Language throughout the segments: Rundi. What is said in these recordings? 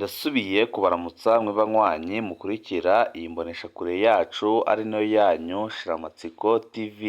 Ndasubiye kubaramutsa mwe banywanyi mukurikira iyi mboneshakure yacu ari nayo yanyu Shiramatsiko TV.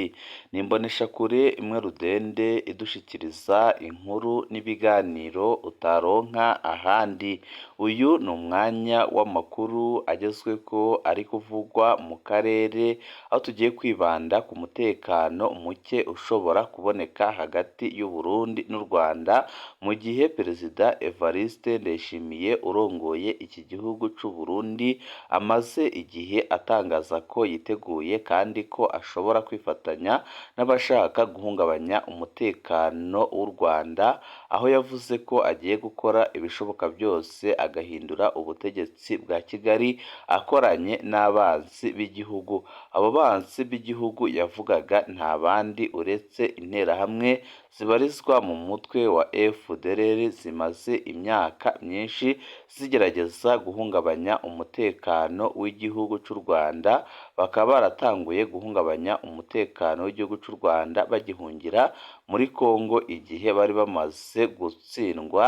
Ni imboneshakure imwe rudende idushikiriza inkuru n'ibiganiro utaronka ahandi. Uyu ni umwanya w'amakuru agezweko ari kuvugwa mu karere, aho tugiye kwibanda ku mutekano muke ushobora kuboneka hagati y'u Burundi n'u Rwanda, mu gihe Perezida Evariste Ndayishimiye urongoye iki gihugu c'u Burundi amaze igihe atangaza ko yiteguye kandi ko ashobora kwifatanya n'abashaka guhungabanya umutekano w'u Rwanda, aho yavuze ko agiye gukora ibishoboka byose agahindura ubutegetsi bwa Kigali akoranye n'abanzi b'igihugu. Abo banzi b'igihugu yavugaga nta bandi uretse interahamwe zibarizwa mu mutwe wa FDLR zimaze imyaka myinshi zigerageza guhungabanya umutekano w'igihugu c'u Rwanda, bakaba baratanguye guhungabanya umutekano w'igihugu c'u Rwanda bagihungira muri Kongo igihe bari bamaze gutsindwa,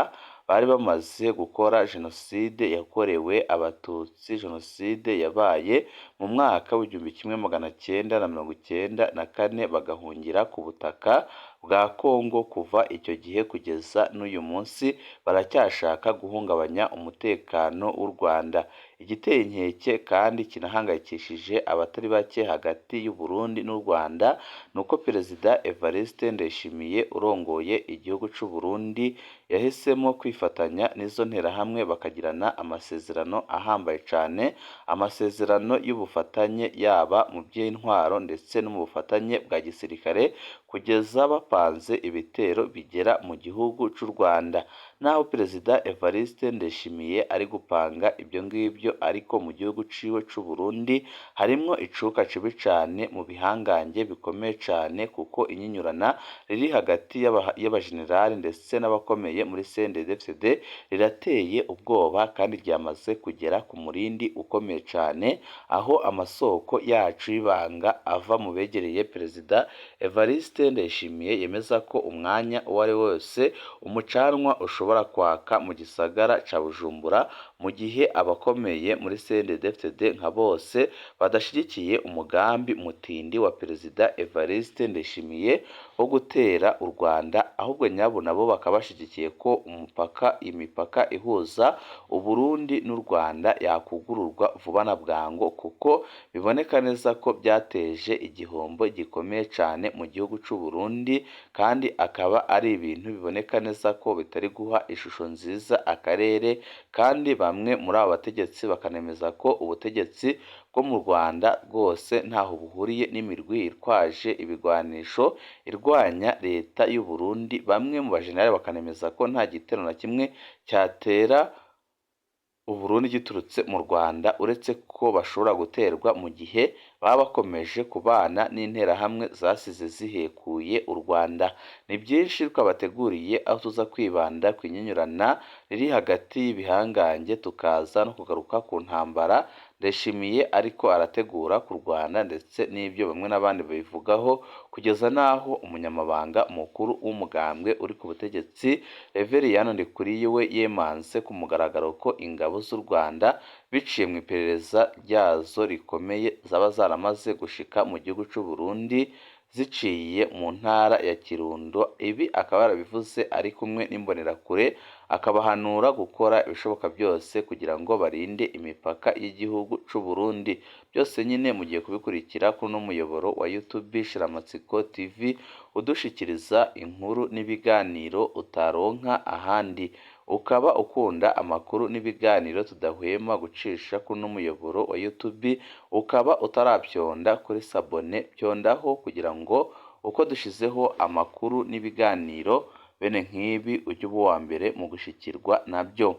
bari bamaze gukora jenoside yakorewe abatutsi, jenoside yabaye mu mwaka w'1994 bagahungira ku butaka bwa Kongo. Kuva icyo gihe kugeza n'uyu munsi baracyashaka guhungabanya umutekano w'u Rwanda. Igiteye inkeke kandi kinahangayikishije abatari bake hagati y'u Burundi n'u Rwanda ni uko Perezida Evariste Ndayishimiye urongoye igihugu c'u Burundi yahisemo kwifatanya n'izo nterahamwe bakagirana amasezerano ahambaye cane, amasezerano y'ubufatanye yaba mu by'intwaro ndetse no mu bufatanye bwa gisirikare, kugeza bapanze ibitero bigera mu gihugu c'u Rwanda. Naho Perezida Evariste Ndayishimiye ari gupanga ibyo ngibyo, ariko mu gihugu ciwe c'u Burundi harimwo icuka cibi cane mu bihangange bikomeye cane, kuko inyinyurana riri hagati y'abajenerali ndetse n'abakomeye muri CNDD-FDD rirateye ubwoba kandi ryamaze kugera ku murindi ukomeye cane, aho amasoko yacu y'ibanga ava mu begereye Perezida Evariste Ndayishimiye yemeza ko umwanya uwo ari wose umucanwa ushobora kwaka mu gisagara ca Bujumbura, mu gihe abakomeye muri CNDD-FDD nka bose badashigikiye umugambi mutindi wa Perezida Evariste Ndayishimiye wo gutera u Rwanda, ahubwo nyabo nabo bakaba bashigikiye ko imipaka ihuza u Burundi n'u Rwanda yakugururwa vuba na bwangu, kuko biboneka neza ko byateje igihombo gikomeye cane mu gihugu c'u Burundi, kandi akaba ari ibintu biboneka neza ko bitari guha ishusho nziza akarere, kandi bamwe muri abo bategetsi bakanemeza ko ubutegetsi bwo mu Rwanda rwose ntaho buhuriye n'imirwi yitwaje ibigwanisho irwanya leta y'u Burundi. Bamwe mu bajenerali bakanemeza ko nta gitero na kimwe cyatera u Burundi giturutse mu Rwanda, uretse ko bashobora guterwa mu gihe baba bakomeje kubana n'interahamwe zasize zihekuye u Rwanda. Ni byinshi twabateguriye, aho tuza kwibanda ku inyinyurana riri hagati y'ibihangange, tukaza no kugaruka ku ntambara Ndayishimiye ariko arategura kurwana, ndetse n'ibyo bamwe n'abandi babivugaho, kugeza n'aho umunyamabanga mukuru w'umugambwe uri ku butegetsi Reveriyani Ndikuriyo yemanze ku mugaragaro ko ingabo z'u Rwanda biciye mu iperereza ryazo rikomeye zaba zaramaze gushika mu gihugu c'u Burundi ziciye mu ntara ya Kirundo. Ibi akaba yarabivuze ari kumwe n'imbonerakure, akabahanura gukora ibishoboka byose kugira ngo barinde imipaka y'igihugu c'u Burundi. Byose nyine mugiye kubikurikira kuri uno muyoboro wa YouTube Shiramatsiko TV, udushikiriza inkuru n'ibiganiro utaronka ahandi. Ukaba ukunda amakuru n'ibiganiro tudahwema gucisha kuri uno muyoboro wa YouTube, ukaba utarabyonda kuri sabone, byondaho kugira ngo uko dushizeho amakuru n'ibiganiro bene nk'ibi ujye uba uwa mbere mu gushikirwa nabyo.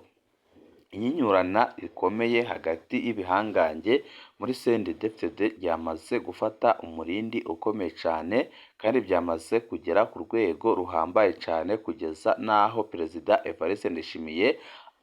Inyinyurana rikomeye hagati y'ibihangange muri CNDD-FDD ryamaze gufata umurindi ukomeye cane, kandi byamaze kugera ku rwego ruhambaye cane, kugeza n'aho Perezida Evariste Ndayishimiye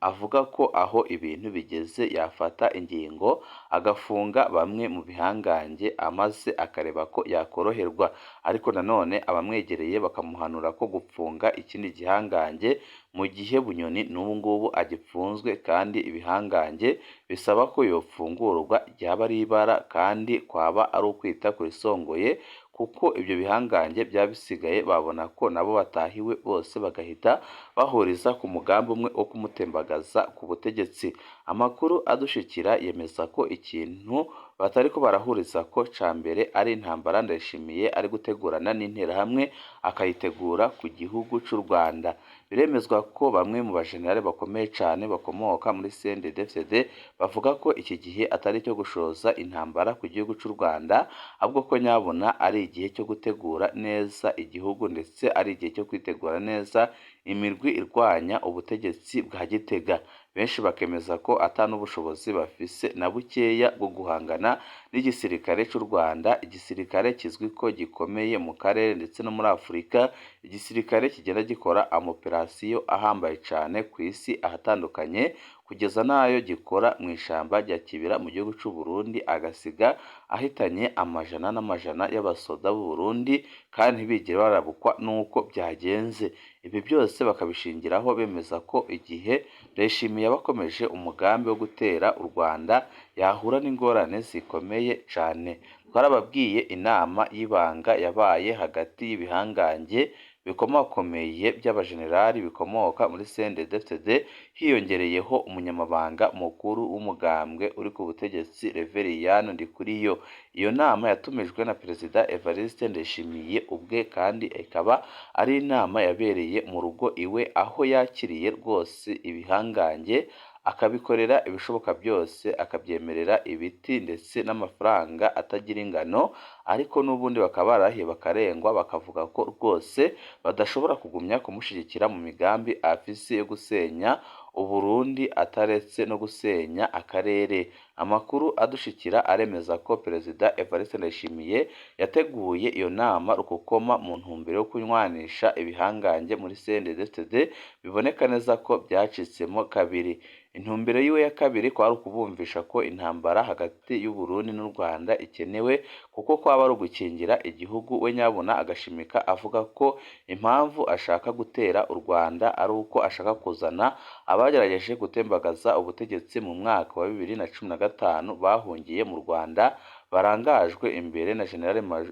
avuga ko aho ibintu bigeze yafata ingingo agafunga bamwe mu bihangange amaze akareba ko yakoroherwa, ariko nanone abamwegereye bakamuhanura ko gupfunga ikindi gihangange mu gihe Bunyoni n'ubu ngubu agipfunzwe kandi ibihangange bisaba ko yofungurwa ryaba ari ibara kandi kwaba ari ukwita kurisongoye, kuko ibyo bihangange byaba bisigaye babona ko nabo batahiwe bose bagahita bahuriza ku mugambi umwe wo kumutembagaza ku butegetsi. Amakuru adushikira yemeza ko ikintu batariko barahuriza ko ca mbere ari intambara Ndayishimiye ari gutegurana n'interahamwe akayitegura ku gihugu c'u Rwanda. Biremezwa ko bamwe mu bajenerali bakomeye cane bakomoka muri CNDD-FDD bavuga ko iki gihe atari cyo gushoza intambara ku gihugu c'u Rwanda, ahubwo ko nyabona ari igihe cyo gutegura neza igihugu ndetse ari igihe cyo kwitegura neza imirwi irwanya ubutegetsi bwa Gitega. Benshi bakemeza ko ata n'ubushobozi bafise na bukeya bwo guhangana n'igisirikare c'u Rwanda, igisirikare kizwi ko gikomeye mu karere ndetse no muri Afurika, igisirikare kigenda gikora amoperasiyo ahambaye cane ku isi ahatandukanye, kugeza n'ayo gikora mu ishamba rya Kibira mu gihugu c'u Burundi agasiga ahitanye amajana n'amajana y'abasoda b'u Burundi kandi ntibigere barabukwa n'uko byagenze. Ibi byose bakabishingiraho bemeza ko igihe Ndayishimiye yabakomeje umugambi wo gutera u Rwanda yahura n'ingorane zikomeye cane. Twarababwiye inama y'ibanga yabaye hagati y'ibihangange bikomakomeye by'abajenerali bikomoka muri CNDD-FDD, hiyongereyeho umunyamabanga mukuru w'umugambwe uri ku butegetsi Reveriyani Ndikuriyo. Iyo nama yatumijwe na Perezida Evariste Ndayishimiye ubwe kandi ikaba ari inama yabereye mu rugo iwe, aho yakiriye rwose ibihangange akabikorera ibishoboka byose, akabyemerera ibiti ndetse n'amafaranga atagira ingano, ariko n'ubundi bakaba barahiye bakarengwa bakavuga ko rwose badashobora kugumya kumushyigikira mu migambi afise yo gusenya Uburundi ataretse no gusenya akarere. Amakuru adushikira aremeza ko Perezida Evariste Ndayishimiye yateguye iyo nama rukokoma mu ntumbero yo kunywanisha ibihangange muri CNDD-FDD, biboneka neza ko byacitsemo kabiri. Intumbero yiwe ya kabiri kwari ukubumvisha ko intambara hagati y'u Burundi n'u Rwanda ikenewe, kuko kwaba ari ugukingira igihugu. We nyabona agashimika avuga ko impamvu ashaka gutera u Rwanda ari uko ashaka kuzana abagerageje gutembagaza ubutegetsi mu mwaka wa 2015 bahungiye mu Rwanda, barangajwe imbere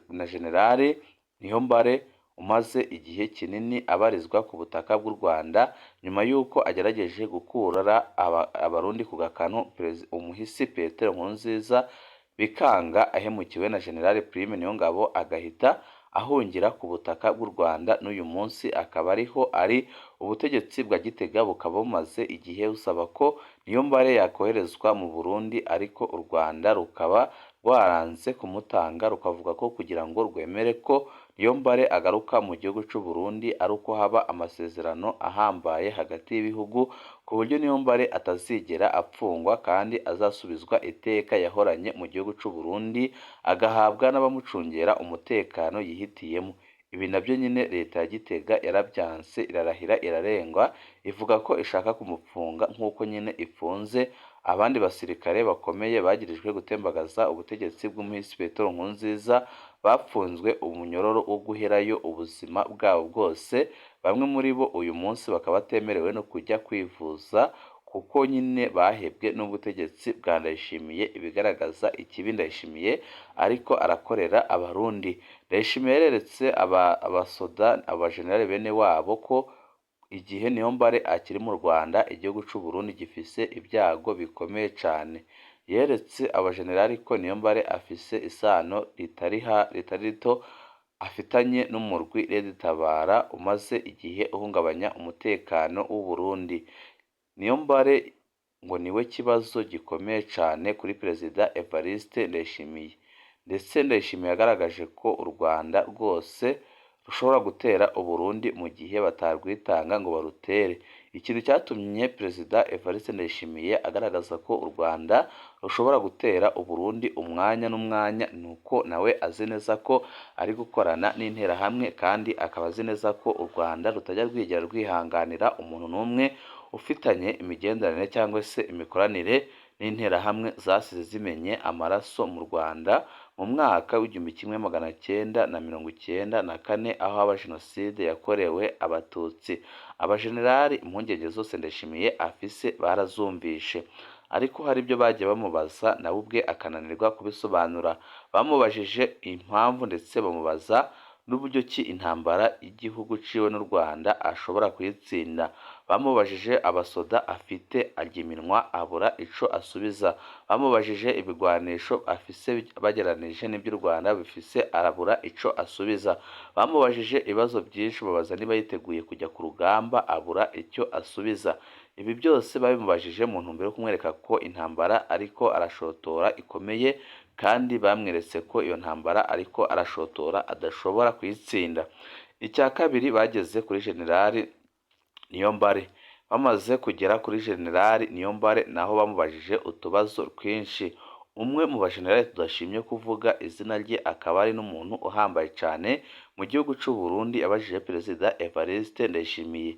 na Generali Niyombare umaze igihe kinini abarizwa ku butaka bw'u Rwanda, nyuma y'uko agerageje gukura abarundi ku gakano umuhisi Petero Nkurunziza bikanga, ahemukiwe na Generali Prime Niyongabo agahita ahungira ku butaka bw'u Rwanda. N'uyu munsi akaba ariho ari ubutegetsi bwa Gitega bukaba bumaze igihe busaba ko Niyombare yakoherezwa mu Burundi, ariko u Rwanda rukaba rwaranze kumutanga, rukavuga ko kugira ngo rwemere ko Niyombare agaruka mu gihugu c'u Burundi ari uko haba amasezerano ahambaye hagati y'ibihugu, ku buryo Niyombare atazigera apfungwa kandi azasubizwa iteka yahoranye mu gihugu c'u Burundi, agahabwa n'abamucungera umutekano yihitiyemo. Ibi nabyo nyine leta ya Gitega yarabyanse, irarahira irarengwa, ivuga ko ishaka kumupfunga nk'uko nyine ifunze abandi basirikare bakomeye bagirijwe gutembagaza ubutegetsi bw'umuhisi Petero Nkurunziza, bapfunzwe umunyororo wo guherayo ubuzima bwabo bwose. Bamwe muri bo uyu munsi bakaba batemerewe no kujya kwivuza kuko nyine bahebwe n'ubutegetsi bwa Ndayishimiye, ibigaragaza ikibi Ndayishimiye ariko arakorera abarundi. Ndayishimiye yeretse abasoda abajenerali bene wabo ko igihe Niyombare akiri mu Rwanda igihugu c'u Burundi gifise ibyago bikomeye cane. Yeretse abajenerali ko Niyombare afise isano ritari rito afitanye n'umurwi Red Tabara umaze igihe uhungabanya umutekano w'u Burundi. Niyombare ngo niwe kibazo gikomeye cane kuri Perezida Evariste Ndayishimiye, ndetse Ndayishimiye yagaragaje ko u Rwanda rwose rushobora gutera Uburundi mu gihe batarwitanga ngo barutere. Ikintu cyatumye Perezida Evariste Ndayishimiye agaragaza ko u Rwanda rushobora gutera Uburundi umwanya n'umwanya, nuko nawe azi neza ko ari gukorana n'interahamwe, kandi akaba azi neza ko u Rwanda rutajya rwigera rwihanganira umuntu n'umwe ufitanye imigenderanire cyangwa se imikoranire n'interahamwe zasize zimenye amaraso mu Rwanda mu mwaka w'1994 aho haba Jenoside yakorewe Abatutsi. Abajenerali impungenge zose Ndayishimiye afise barazumvishe, ariko hari ibyo bagiye bamubaza nawe ubwe akananirwa kubisobanura. Bamubajije impamvu ndetse bamubaza n'uburyo ki intambara y'igihugu ciwe n'u Rwanda ashobora kuyitsinda. Bamubajije abasoda afite arya iminwa abura ico asubiza. Bamubajije ibigwanisho afise bageranije n'ibyo u Rwanda bifise arabura ico asubiza. Bamubajije ibibazo byinshi babaza niba yiteguye kujya ku rugamba abura icyo asubiza. Ibi byose babimubajije mu ntumbero yo kumwereka ko intambara ariko arashotora ikomeye, kandi bamweretse ko iyo ntambara ariko arashotora adashobora kuyitsinda. Icya kabiri bageze kuri Generali Niyombare. Bamaze kugera kuri Generali Niyombare naho bamubajije utubazo twinshi. Umwe mu bajenerali tudashimye kuvuga izina rye akaba ari n'umuntu uhambaye cyane mu gihugu cy'u Burundi yabajije Perezida Evariste Ndayishimiye.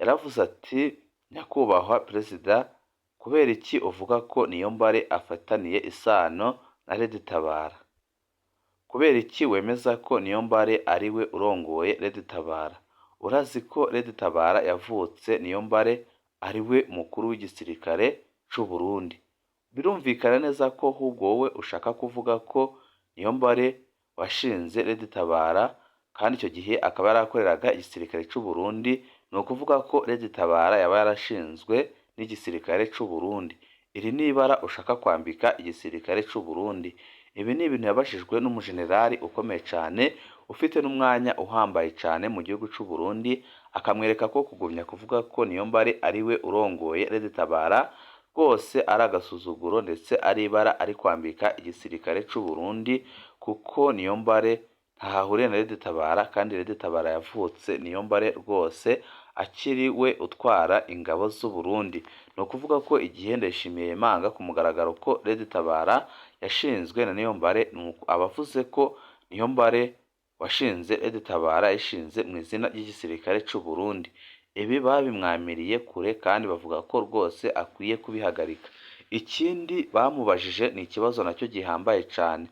Yaravuze ati: nyakubahwa Perezida, kubera iki uvuga ko Niyombare afataniye isano na Red Tabara? Kubera iki wemeza ko Niyombare ari we urongoye Red Tabara? Urazi ko Red Tabara yavutse Niyombare ari we mukuru w'igisirikare cy'u Burundi. Birumvikana neza ko ahubwo wowe ushaka kuvuga ko Niyombare washinze Red Tabara, kandi icyo gihe akaba yarakoreraga igisirikare cy'u Burundi. Ni ukuvuga ko Red Tabara yaba yarashinzwe n'igisirikare cy'u Burundi. Iri ni ibara ushaka kwambika igisirikare cy'u Burundi. Ibi ni ibintu yabashijwe n'umujenerali ukomeye cyane ufite n'umwanya uhambaye cyane mu gihugu cy'u Burundi, akamwereka ko kugumya kuvuga ko Niyombare ari we urongoye Red Tabara rwose ari agasuzuguro ndetse ari ibara ari kwambika igisirikare cy'u Burundi, kuko Niyombare ntahahuriye na Red Tabara, kandi Red Tabara yavutse Niyombare rwose akiri we utwara ingabo z'u Burundi. Ni ukuvuga ko igihe Ndayishimiye yemanga ku mugaragaro ko Red Tabara yashinzwe na Niyombare, abavuze ko Niyombare washinze Red Tabara yashinze mu izina ry'igisirikare cy'u Burundi. Ibi babimwamiriye kure kandi bavuga ko rwose akwiye kubihagarika. Ikindi bamubajije ni ikibazo nacyo gihambaye cyane.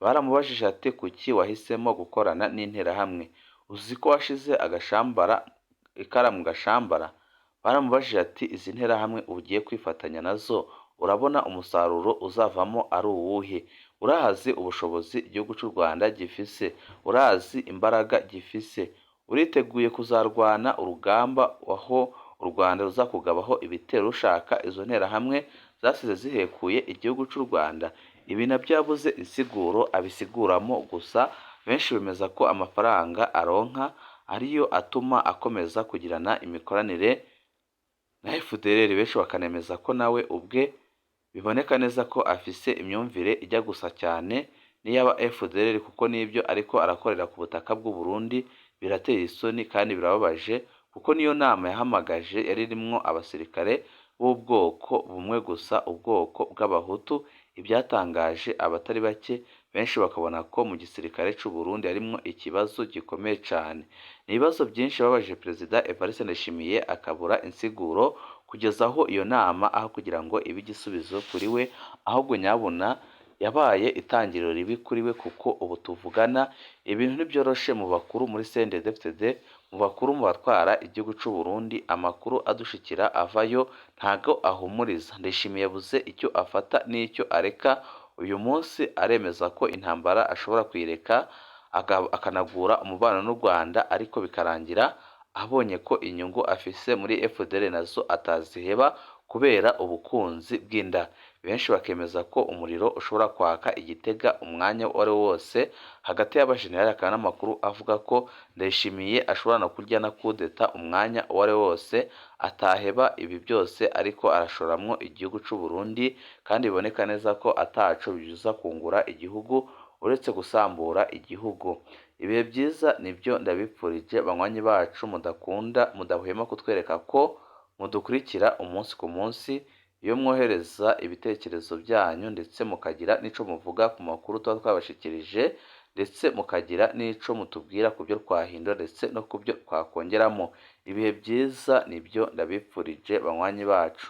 Baramubajije ati: kuki wahisemo gukorana n'interahamwe? Uzi ko washize ikaramu gashambara? Baramubajije ati: izi nterahamwe ugiye kwifatanya nazo urabona umusaruro uzavamo ari uwuhe? Urazi ubushobozi igihugu cy'u Rwanda gifise? Urazi imbaraga gifise? Uriteguye kuzarwana urugamba aho u Rwanda ruzakugabaho ibitero rushaka izo nterahamwe zasize zihekuye igihugu cy'u Rwanda? Ibi nabyo yabuze insiguro abisiguramo, gusa benshi bemeza ko amafaranga aronka ariyo atuma akomeza kugirana imikoranire na FDLR. Benshi bakanemeza ko nawe ubwe biboneka neza ko afise imyumvire ijya gusa cyane n'iyaba FDLR, kuko n'ibyo ariko arakorera ku butaka bw'u Burundi birateye isoni kandi birababaje, kuko niyo nama yahamagaje yari irimwo abasirikare b'ubwoko bumwe gusa, ubwoko bw'Abahutu. Ibyatangaje abatari bake, benshi bakabona ko mu gisirikare cy'u Burundi harimo ikibazo gikomeye cyane. Ni ibibazo byinshi babajije Perezida Evariste Ndayishimiye akabura insiguro kugeza aho iyo nama, aho kugira ngo ibe igisubizo kuri we, ahubwo nyabuna yabaye itangiriro ribi kuri we, kuko ubu tuvugana ibintu ntibyoroshe mu bakuru muri CNDD-FDD, mu bakuru mu batwara igihugu cy'u Burundi. Amakuru adushikira avayo ntago ahumuriza. Ndayishimiye yabuze icyo afata n'icyo areka. Uyu munsi aremeza ko intambara ashobora kuyireka akanagura umubano n'u Rwanda, ariko bikarangira abonye ko inyungu afise muri FDL nazo ataziheba kubera ubukunzi bw'inda. Benshi bakemeza ko umuriro ushobora kwaka igitega umwanya uwo ari wo wose hagati y'abajenerali, akaba n'amakuru avuga ko Ndayishimiye ashobora no kurya na kudeta umwanya uwo ari wo wose, ataheba ibi byose ariko arashoramwo igihugu cy'u Burundi, kandi biboneka neza ko ataco bibuza kungura igihugu uretse gusambura igihugu. Ibihe byiza nibyo ndabipfurije banywanyi bacu mudahwema kutwereka ko mudukurikira umunsi ku munsi, iyo mwohereza ibitekerezo byanyu ndetse mukagira n'ico muvuga ku makuru tuba twabashikirije. ndetse mukagira n'ico mutubwira ku byo twahindura ndetse no ku byo twakongeramo. Ibihe byiza nibyo ndabipfurije banywanyi bacu.